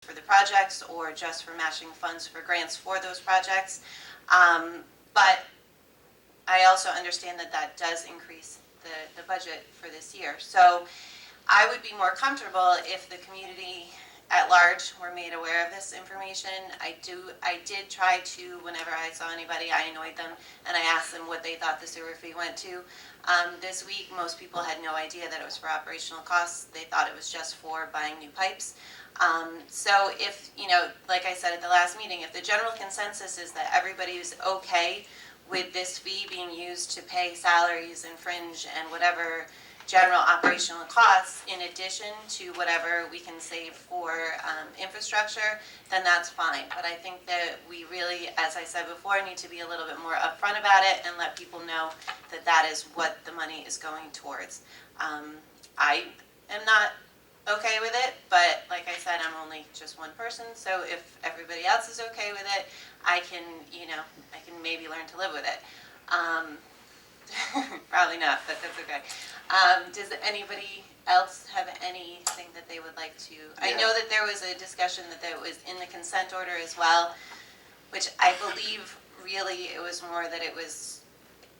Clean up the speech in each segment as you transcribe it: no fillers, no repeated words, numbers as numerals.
for the projects or just for matching funds for grants for those projects. But I also understand that that does increase the budget for this year. So I would be more comfortable if the community at large were made aware of this information. I did try to, whenever I saw anybody, I annoyed them and I asked them what they thought the sewer fee went to. This week, most people had no idea that it was for operational costs. They thought it was just for buying new pipes. So if, like I said at the last meeting, if the general consensus is that everybody is okay with this fee being used to pay salaries and fringe and whatever general operational costs in addition to whatever we can save for infrastructure, then that's fine. But I think that we really, as I said before, need to be a little bit more upfront about it and let people know that that is what the money is going towards. I am not okay with it, but like I said, I'm only just one person, so if everybody else is okay with it, I can maybe learn to live with it. Probably not, but that's okay. Does anybody else have anything that they would like to? Yeah. I know that there was a discussion that was in the consent order as well, which I believe really it was more that it was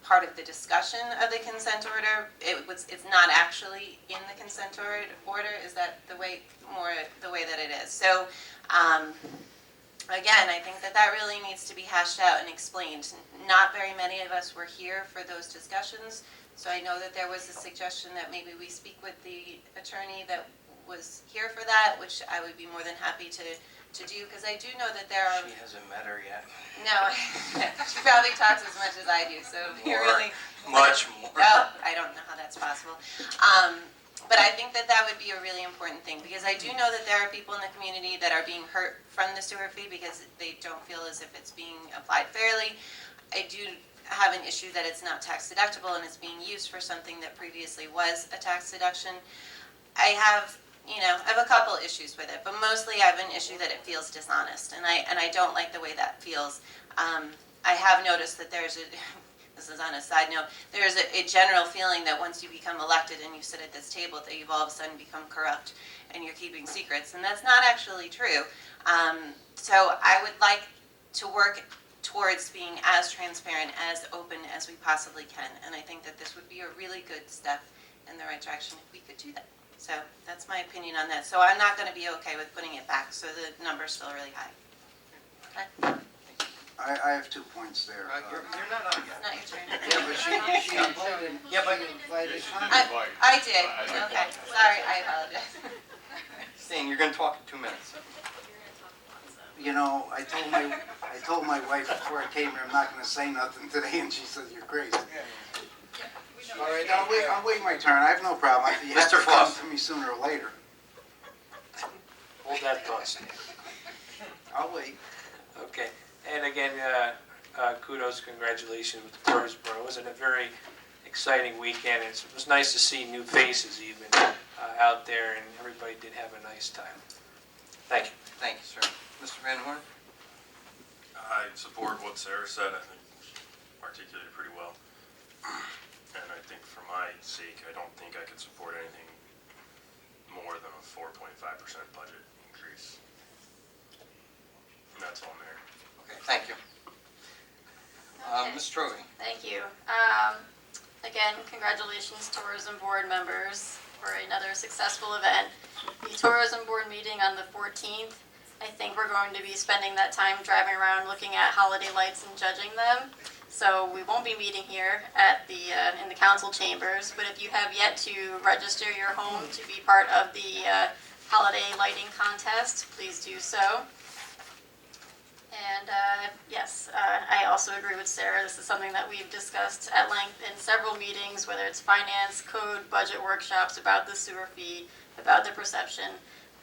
part of the discussion of the consent order. It's not actually in the consent order. Is that the way that it is? So again, I think that really needs to be hashed out and explained. Not very many of us were here for those discussions, so I know that there was a suggestion that maybe we speak with the attorney that was here for that, which I would be more than happy to do, because I do know that there are... She hasn't met her yet. No, she probably talks as much as I do, so you're really... Much more. Oh, I don't know how that's possible. But I think that would be a really important thing, because I do know that there are people in the community that are being hurt from the sewer fee because they don't feel as if it's being applied fairly. I do have an issue that it's not tax deductible and it's being used for something that previously was a tax deduction. I have a couple issues with it, but mostly I have an issue that it feels dishonest, and I don't like the way that feels. I have noticed that there's a... This is on a side note, there's a general feeling that once you become elected and you sit at this table that you've all of a sudden become corrupt and you're keeping secrets, and that's not actually true. So I would like to work towards being as transparent, as open as we possibly can, and I think that this would be a really good step in the right direction if we could do that. So that's my opinion on that. So I'm not going to be okay with putting it back, so the number's still really high. Okay? I have 2 points there. You're not on yet. Not your turn. Yeah, but she invited. Yeah, but I did. Okay. Sorry, I apologize. Sting, you're going to talk in 2 minutes. I told my wife before I came here I'm not going to say nothing today, and she said you're crazy. All right, I'll wait my turn. I have no problem. You have to come to me sooner or later. Hold that thought. I'll wait. Okay. And again, kudos, congratulations with the Tourism Bureau. It was a very exciting weekend. It was nice to see new faces even out there, and everybody did have a nice time. Thank you. Thank you, sir. Mr. Van Horn? I support what Sarah said. I think she articulated it pretty well. And I think for my sake, I don't think I could support anything more than a 4.5% budget increase. And that's all, Mayor. Okay, thank you. Ms. Trovey. Thank you. Again, congratulations, Tourism Board members, for another successful event. The Tourism Board meeting on the 14th, I think we're going to be spending that time driving around looking at holiday lights and judging them. So we won't be meeting here at in the council chambers, but if you have yet to register your home to be part of the holiday lighting contest, please do so. And yes, I also agree with Sarah. This is something that we've discussed at length in several meetings, whether it's finance, code, budget workshops, about the sewer fee, about the perception.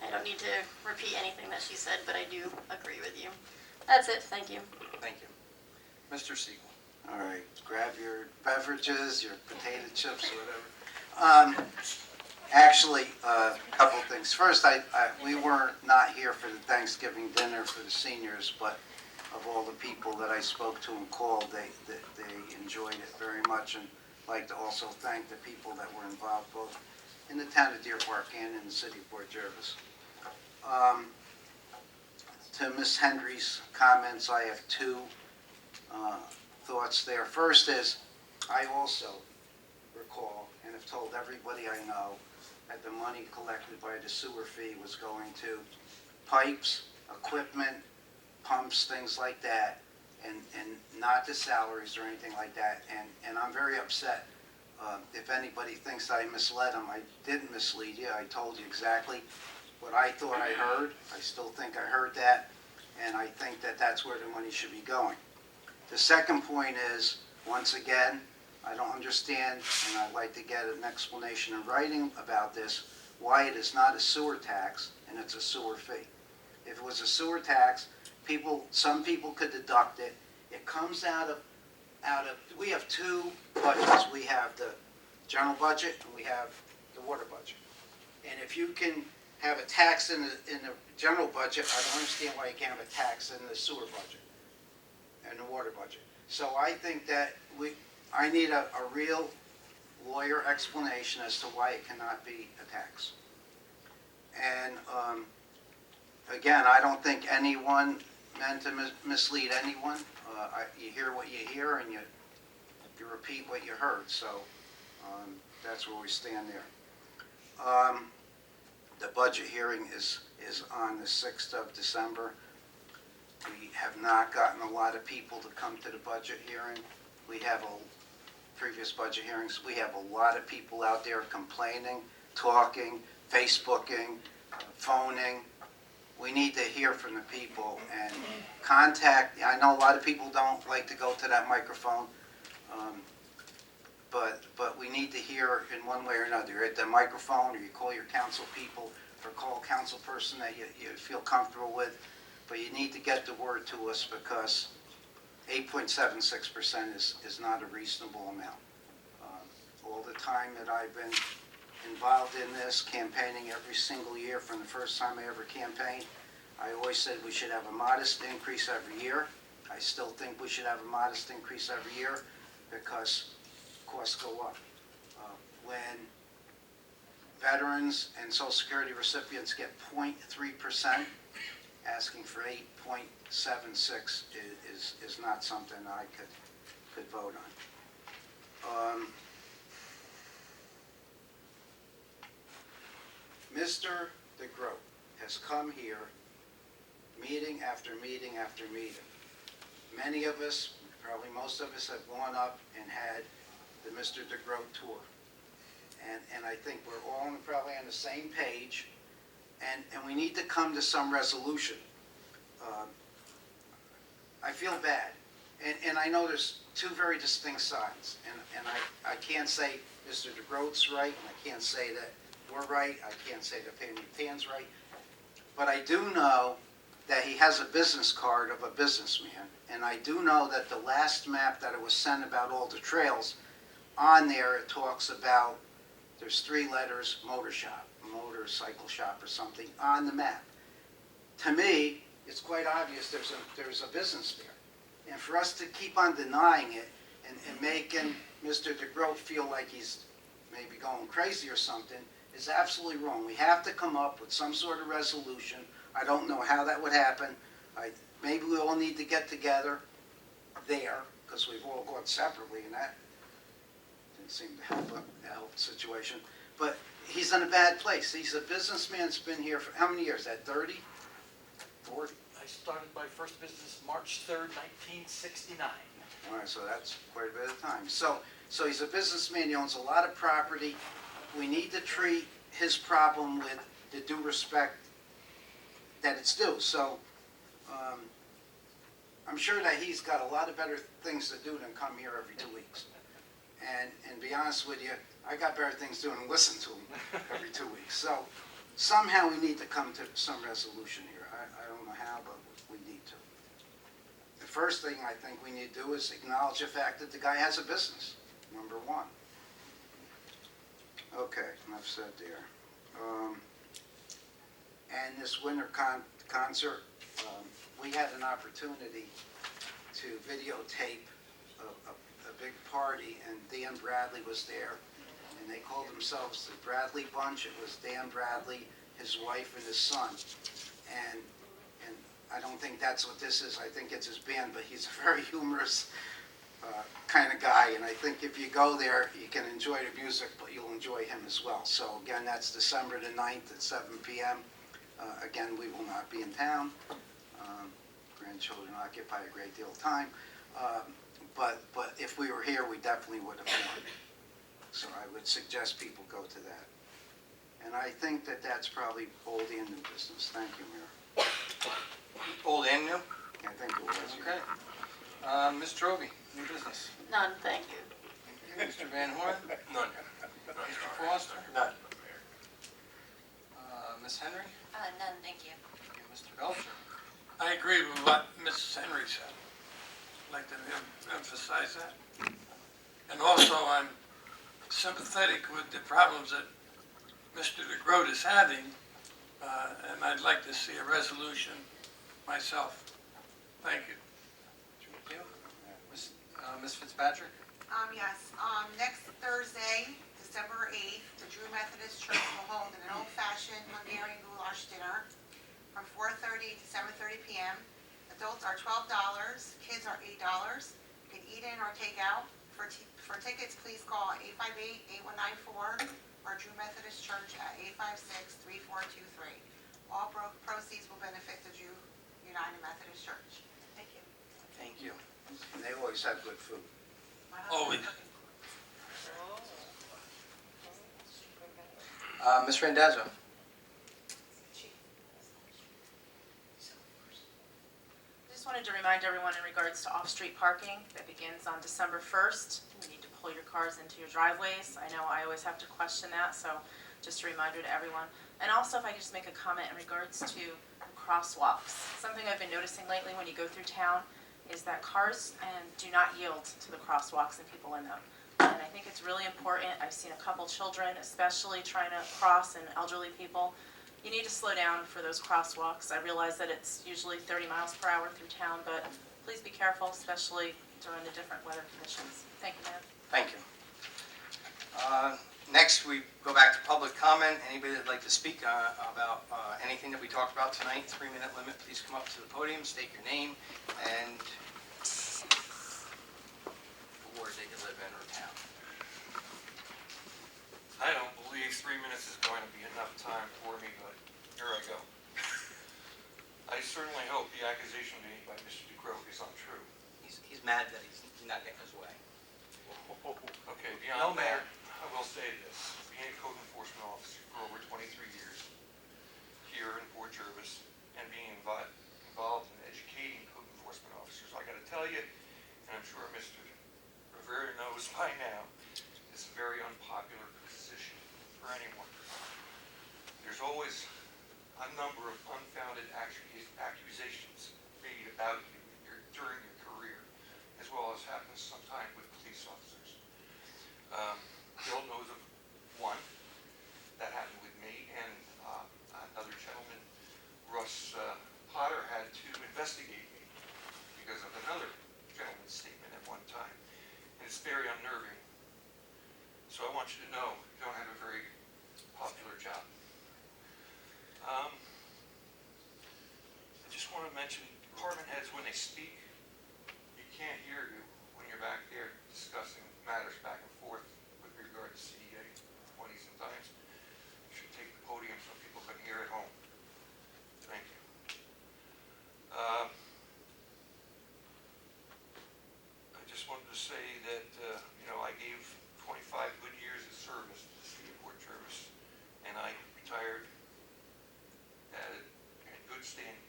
I don't need to repeat anything that she said, but I do agree with you. That's it. Thank you. Thank you. Mr. Siegel. All right, grab your beverages, your potato chips, or whatever. Actually, a couple things. First, we were not here for the Thanksgiving dinner for the seniors, but of all the people that I spoke to and called, they enjoyed it very much, and I'd like to also thank the people that were involved both in the town of Deer Park and in the city of Port Jervis. to Ms. Hendry's comments, I have two thoughts there. First is, I also recall and have told everybody I know that the money collected by the sewer fee was going to pipes, equipment, pumps, things like that, and not to salaries or anything like that. And I'm very upset. If anybody thinks I misled them, I didn't mislead you. I told you exactly what I thought I heard. I still think I heard that, and I think that that's where the money should be going. The second point is, once again, I don't understand, and I'd like to get an explanation in writing about this, why it is not a sewer tax and it's a sewer fee. If it was a sewer tax, some people could deduct it. It comes out of, we have two budgets. We have the general budget and we have the water budget. And if you can have a tax in the general budget, I don't understand why you can't have a tax in the sewer budget and the water budget. So I think that I need a real lawyer explanation as to why it cannot be a tax. And again, I don't think anyone meant to mislead anyone. You hear what you hear and you repeat what you heard. So that's where we stand there. The budget hearing is on the 6th of December. We have not gotten a lot of people to come to the budget hearing. We have previous budget hearings. We have a lot of people out there complaining, talking, Facebooking, phoning. We need to hear from the people and contact. I know a lot of people don't like to go to that microphone, but we need to hear in one way or another. You're at the microphone, or you call your council people, or call a council person that you feel comfortable with. But you need to get the word to us, because 8.76% is not a reasonable amount. All the time that I've been involved in this, campaigning every single year from the first time I ever campaigned, I always said we should have a modest increase every year. I still think we should have a modest increase every year, because costs go up. When veterans and Social Security recipients get 0.3%, asking for 8.76 is not something I could vote on. Mr. DeGroat has come here meeting after meeting after meeting. Many of us, probably most of us, have gone up and had the Mr. DeGroat tour. And I think we're all probably on the same page, and we need to come to some resolution. I feel bad, and I know there's two very distinct sides, and I can't say Mr. DeGroat's right, and I can't say that we're right, I can't say that Pan's right, but I do know that he has a business card of a businessman, and I do know that the last map that it was sent about all the trails, on there it talks about, there's 3 letters, motorcycle shop or something, on the map. To me, it's quite obvious there's a business there. And for us to keep on denying it and making Mr. DeGroat feel like he's maybe going crazy or something is absolutely wrong. We have to come up with some sort of resolution. I don't know how that would happen. Maybe we all need to get together there, because we've all gone separately, and that didn't seem to help the situation. But he's in a bad place. He's a businessman that's been here for how many years? That 30? 40? I started my first business March 3rd, 1969. All right, so that's quite a bit of time. So he's a businessman. He owns a lot of property. We need to treat his problem with the due respect that it's due. So I'm sure that he's got a lot of better things to do than come here every 2 weeks. And be honest with you, I got better things to do than listen to him every 2 weeks. So somehow we need to come to some resolution here. I don't know how, but we need to. The first thing I think we need to do is acknowledge the fact that the guy has a business, number one. Okay, enough said there. And this winter concert, we had an opportunity to videotape a big party, and Dan Bradley was there, and they called themselves the Bradley Bunch. It was Dan Bradley, his wife, and his son. And I don't don't think that's what this is. I think it's his band, but he's a very humorous kind of guy, and I think if you go there, you can enjoy the music, but you'll enjoy him as well. So again, that's December the 9th at 7 p.m. Again, we will not be in town. Grandchildren occupy a great deal of time. But if we were here, we definitely would have gone. So I would suggest people go to that. And I think that that's probably old and new business. Thank you, Mayor. Old and new? I think it was. Okay. Ms. Trovey, new business. None, thank you. Mr. Van Horn? None. Mr. Foster? None. Ms. Henry? None, thank you. And Mr. Belcher? I agree with what Mrs. Henry said. I'd like to emphasize that. And also, I'm sympathetic with the problems that Mr. DeGroat is having, and I'd like to see a resolution myself. Thank you. Thank you. Ms. Fitzpatrick? Yes, next Thursday, December 8th, the Drew Methodist Church will hold an old-fashioned Hungarian goulash dinner from 4:30 to 7:30 p.m. Adults are $12, kids are $8. You can eat in or take out. For tickets, please call 858-8194 or Drew Methodist Church at 856-3423. All proceeds will benefit the Drew United Methodist Church. Thank you. Thank you. And they always have good food. Always. Ms. Randazzo? Just wanted to remind everyone in regards to off-street parking that begins on December 1st. You need to pull your cars into your driveways. I know I always have to question that, so just a reminder to everyone. And also, if I could just make a comment in regards to crosswalks. Something I've been noticing lately when you go through town is that cars do not yield to the crosswalks and people in them. And I think it's really important. I've seen a couple children, especially trying to cross, and elderly people. You need to slow down for those crosswalks. I realize that it's usually 30 miles per hour through town, but please be careful, especially during the different weather conditions. Thank you, Mayor. Thank you. Next, we go back to public comment. Anybody that'd like to speak about anything that we talked about tonight, 3-minute limit, please come up to the podium, state your name, and the ward that you live in or town. I don't believe 3 minutes is going to be enough time for me, but here I go. I certainly hope the accusation made by Mr. DeGroat is untrue. He's mad that he's not getting his way. Okay, No, beyond Mayor. that, I will say this. Being a code enforcement officer for over 23 years here in Fort Jervis and being involved in educating code enforcement officers, I got to tell you, and I'm sure Mr. Rivera knows by now, it's a very unpopular position for anyone. There's always a number of unfounded accusations made about you during your career, as well as happens sometimes with police officers. Bill knows of one that happened with me, and another gentleman, Russ Potter, had to investigate me because of another gentleman's statement at one time. And it's very unnerving. So I want you to know you don't have a very popular job. I just want to mention department heads, when they speak, you can't hear you when you're back there discussing matters back and forth with regard to CDA 20 sometimes. You should take the podium so people can hear at home. Thank you. I just wanted to say that, I gave 25 good years of service to the city of Fort Jervis, and I retired in good standing.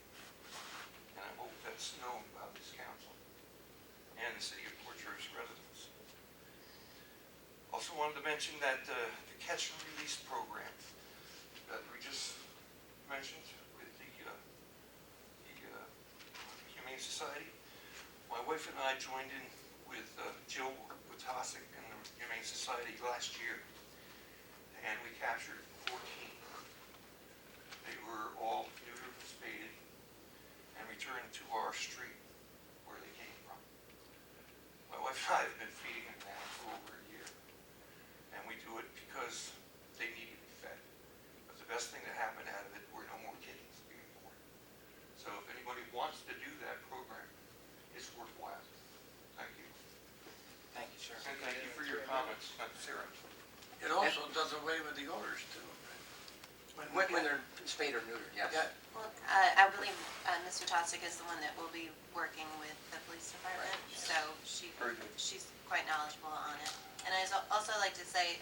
And I hope that's known by this council and the city of Fort Jervis residents. Also wanted to mention that the catch and release program that we just mentioned with the Humane Society, my wife and I joined in with Jill Witasic and the Humane Society last year, and we captured 14. They were all neutered, spaded, and returned to our street where they came from. My wife and I have been feeding them now for over a year, and we do it because they need to be fed. But the best thing that happened out of it were no more kittens being born. So if anybody wants It also does away with the odors too. When they're spayed or neutered, yes. Yeah. Well, I believe Mr. Tosick is the one that will be working with the police department, so she's quite knowledgeable on it. And I'd also like to say,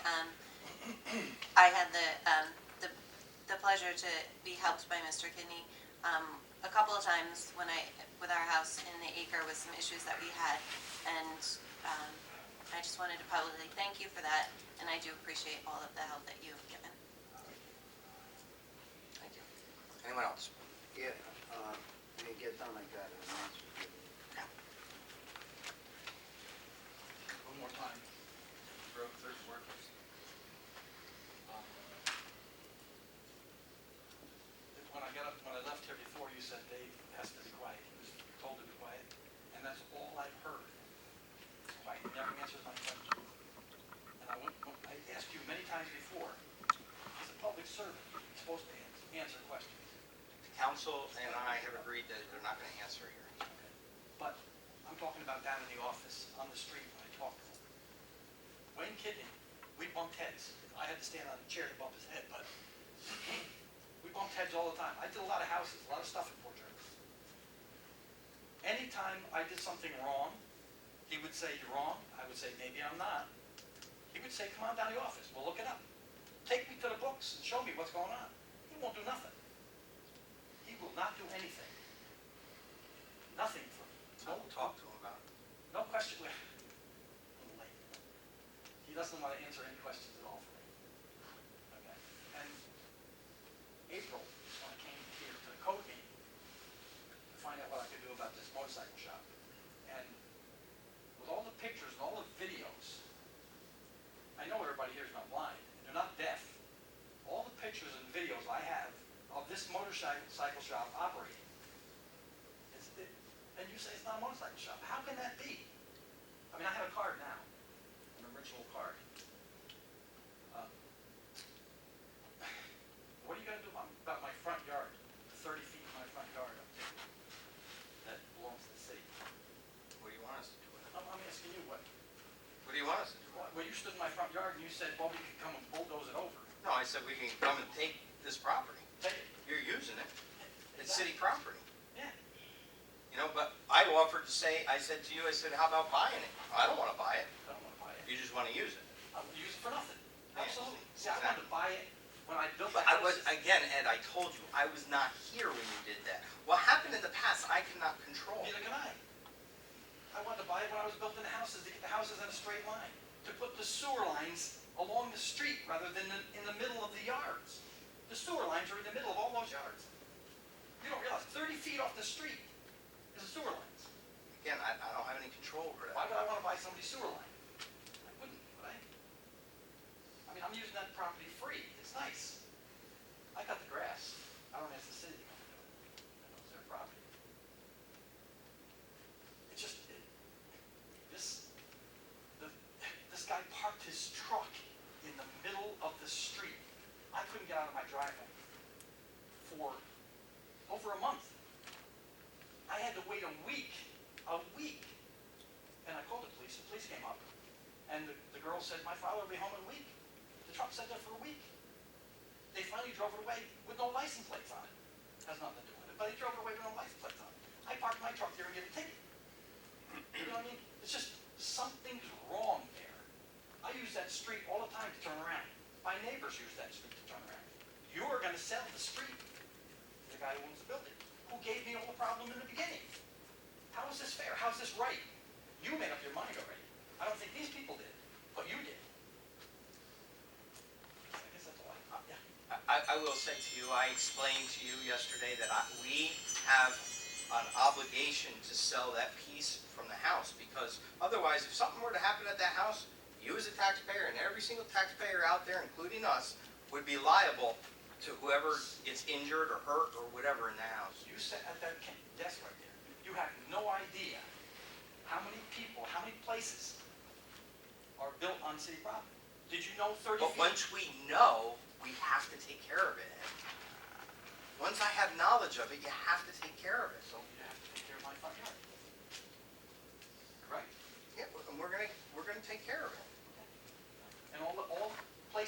I had the pleasure to be helped by Mr. Kidney a couple of times with our house in the acre with some issues that we had. And I just wanted to publicly thank you for that, and I do appreciate all of the help that you have given. Thank you. Anyone else? Yeah, when you get done, I got an answer. One more time. Road 30 workers. When I left here before, you said Dave has to be quiet. He was told to be quiet, and that's all I've heard. Quiet, he never answers my question. And I asked you many times before, he's a public servant, he's supposed to answer questions. The council and I have agreed that they're not going to answer here. Okay. But I'm talking about down in the office, on the street, when I talk to him. Wayne Kidney, we bumped heads. I had to stand on a chair to bump his head, but we bumped heads all the time. I did a lot of houses, a lot of stuff in Port Jervis. Anytime I did something wrong, he would say, "You're wrong." I would say, "Maybe I'm not." He would say, "Come on down to the office, we'll look it up. Take me to the books and show me what's going on." He won't do nothing. He will not do anything. Nothing for me. I will talk to him about it. No question. A little late. He doesn't want to answer any questions at all for me. Okay. And April, when I came here to the code meeting to find out what I could do about this motorcycle shop, and with all the pictures and all the videos, I know everybody here is not blind, and they're not deaf. All the pictures and videos I have of this motorcycle shop operating, and you say it's not a motorcycle shop. How can that be? I mean, I have a card now, an original card. What are you going to do about my front yard, 30 feet of my front yard up there? That belongs to the city. What do you want us to do with it? I'm asking you, what What do you want us to do with it? well, you stood in my front yard and you said, "Well, we can come and bulldoze it over." No, I said we can come and take this property. Take it. You're using it. It's city property. Yeah. You know, but I offered to say, I said to you, I said, how about buying it? I don't want to buy it. I don't want to buy it. You just want to use it. I would use it for nothing. Yeah, Absolutely. See, I wanted to buy it when I built But my I was, house. again, Ed, I told you, I was not here when you did that. What happened in the past, I cannot control. Neither can I. I wanted to buy it when I was building the houses, to get the houses in a straight line, to put the sewer lines along the street rather than in the middle of the yards. The sewer lines are in the middle of all those yards. You don't realize, 30 feet off the street is the sewer lines. Again, I don't have any control over Why that. would I want to buy somebody's sewer line? I wouldn't, would I? I mean, I'm using that property free. It's nice. I cut the grass. I don't ask the city to come and do it. I know it's their property. It's just, this guy parked his truck in the middle of the street. I couldn't get out of my driveway for over a month. I had to wait a week. And I called the police came up, and the girl said, "My father will be home in a week." The truck sat there for a week. They finally drove it away with no license plates on it. Has nothing to do with it, but they drove it away with no license plates on it. I parked my truck there and get a ticket. You know what I mean? It's just, something's wrong there. I use that street all the time to turn around. My neighbors use that street to turn around. You are going to sell the street to the guy who owns the building, who gave me all the problem in the beginning. How is this fair? How is this right? You made up your mind already. I don't think these people did, but you did. I guess that's all yeah. I will say to you, I explained to you yesterday that we have an obligation to sell that piece from the house, because otherwise, if something were to happen at that house, you as a taxpayer and every single taxpayer out there, including us, would be liable to whoever gets injured or hurt or whatever in the house. You sat at that desk right there. You have no idea how many people, how many places are built on city property. Did you know 30 But feet? once we know, we have to take care of it. Once I have knowledge of it, you have to take care of it. So you have to take care of my front yard. Right. Yeah, and we're gonna take care of it. And all the places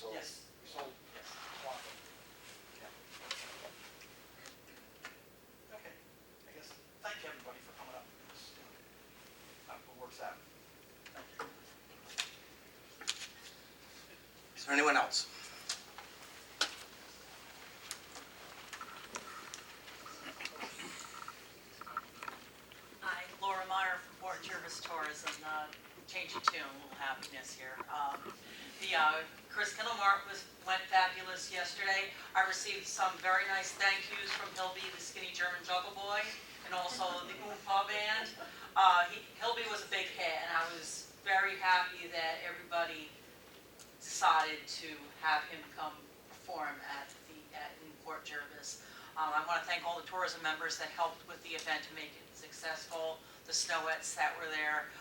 sold. Yes, we sold, yes, one of them. Yeah. Okay, I guess, thank you everybody for coming up. It's, it works out. Thank you. Is there anyone else? Hi, Laura Meyer from Port Jervis Tourism. Change of tune, a little happiness here. Chris Kindlemart went fabulous yesterday. I received some very nice thank yous from Hilby, the skinny German juggle boy, and also the Oompa band. Hilby was a big hit, and I was very happy that everybody decided to have him come perform in Port Jervis. I want to thank all the tourism members that helped with the event to make it successful, the Snowettes that were there.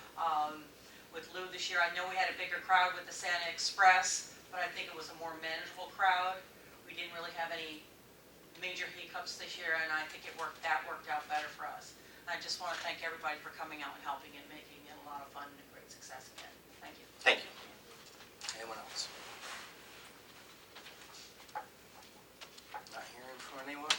With Lou this year, I know we had a bigger crowd with the Santa Express, but I think it was a more manageable crowd. We didn't really have any major hiccups this year, and I think that worked out better for us. And I just want to thank everybody for coming out and helping it, making it a lot of fun and a great success again. Thank you. Thank you. Anyone else? Not hearing from anyone?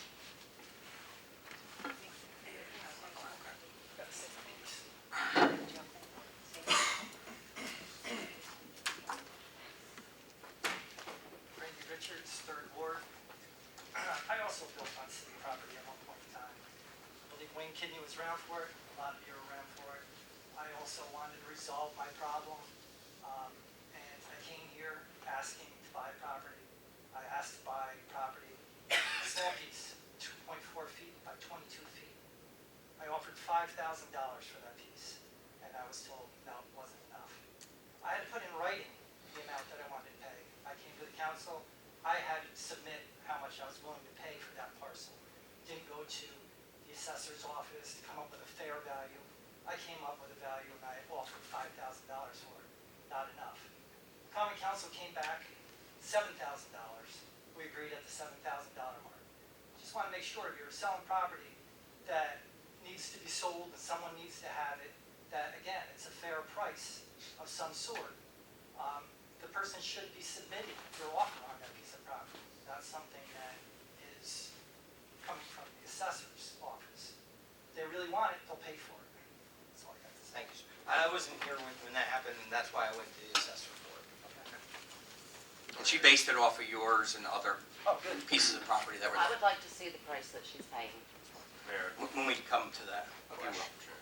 Randy Richards, 3rd Ward. I also built on city property at one point in time. I believe Wayne Kidney was around for it, a lot of you were around for it. I also wanted to resolve my problem, and I came here asking to buy property. I asked to buy property, a small piece, 2.4 feet by 22 feet. I offered $5,000 for that piece, and I was told no, it wasn't enough. I had to put in writing the amount that I wanted to pay. I came to the council, I had to submit how much I was willing to pay for that parcel. Didn't go to the assessor's office to come up with a fair value. I came up with a value and I offered $5,000 for it, not enough. Common Council came back, $7,000. We agreed at the $7,000 mark. Just want to make sure if you're selling property that needs to be sold and someone needs to have it, that again, it's a fair price of some sort. The person should be submitting their offer on that piece of property. That's something that is coming from the assessor's office. If they really want it, they'll pay for it. That's all I got to say. Thank you, sir. I wasn't here when that happened, and that's why I went to the assessor for it. And she based it off of yours and other Oh, good. pieces of property that were I there. would like to see the price that she's paying. Mayor, When we come to that. Okay, well, sure.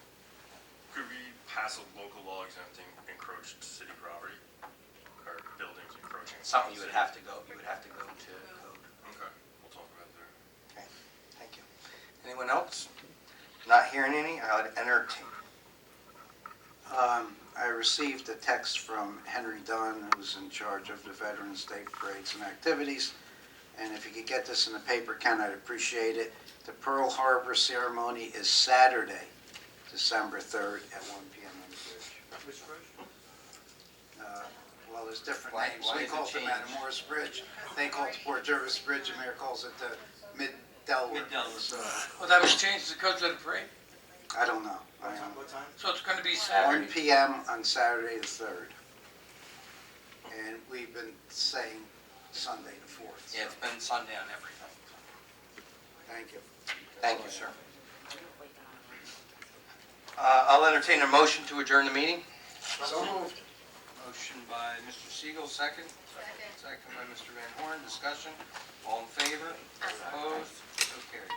Could we pass a local law exempting encroached city property? Or buildings encroaching? something you would have to go to code. Okay, we'll talk about that. Okay, thank you. Anyone else? Not hearing any, I would entertain. I received a text from Henry Dunn, who's in charge of the Veterans Day Parades and Activities. And if you could get this in the paper, Ken, I'd appreciate it. The Pearl Harbor ceremony is Saturday, December 3rd at 1 p.m. on the bridge. Which bridge? Well, there's different Why- names. why We is it call it the changed? Matamoros Bridge. They call it the Port Jervis Bridge, and Mayor calls it the Mid-Delaware. Mid-Delaware. So, Well, that was changed because of the parade, I don't know. I don't know. What time? so it's gonna be 1 Saturday. p.m. on Saturday the 3rd. And we've been saying Sunday the 4th. Yeah, it's been Sunday on everything. Thank you. Thank you, sir. I'll entertain a motion to adjourn the meeting. So moved. Motion by Mr. Siegel, second. Second by Mr. Van Horn, discussion. All in favor? Opposed? So carried.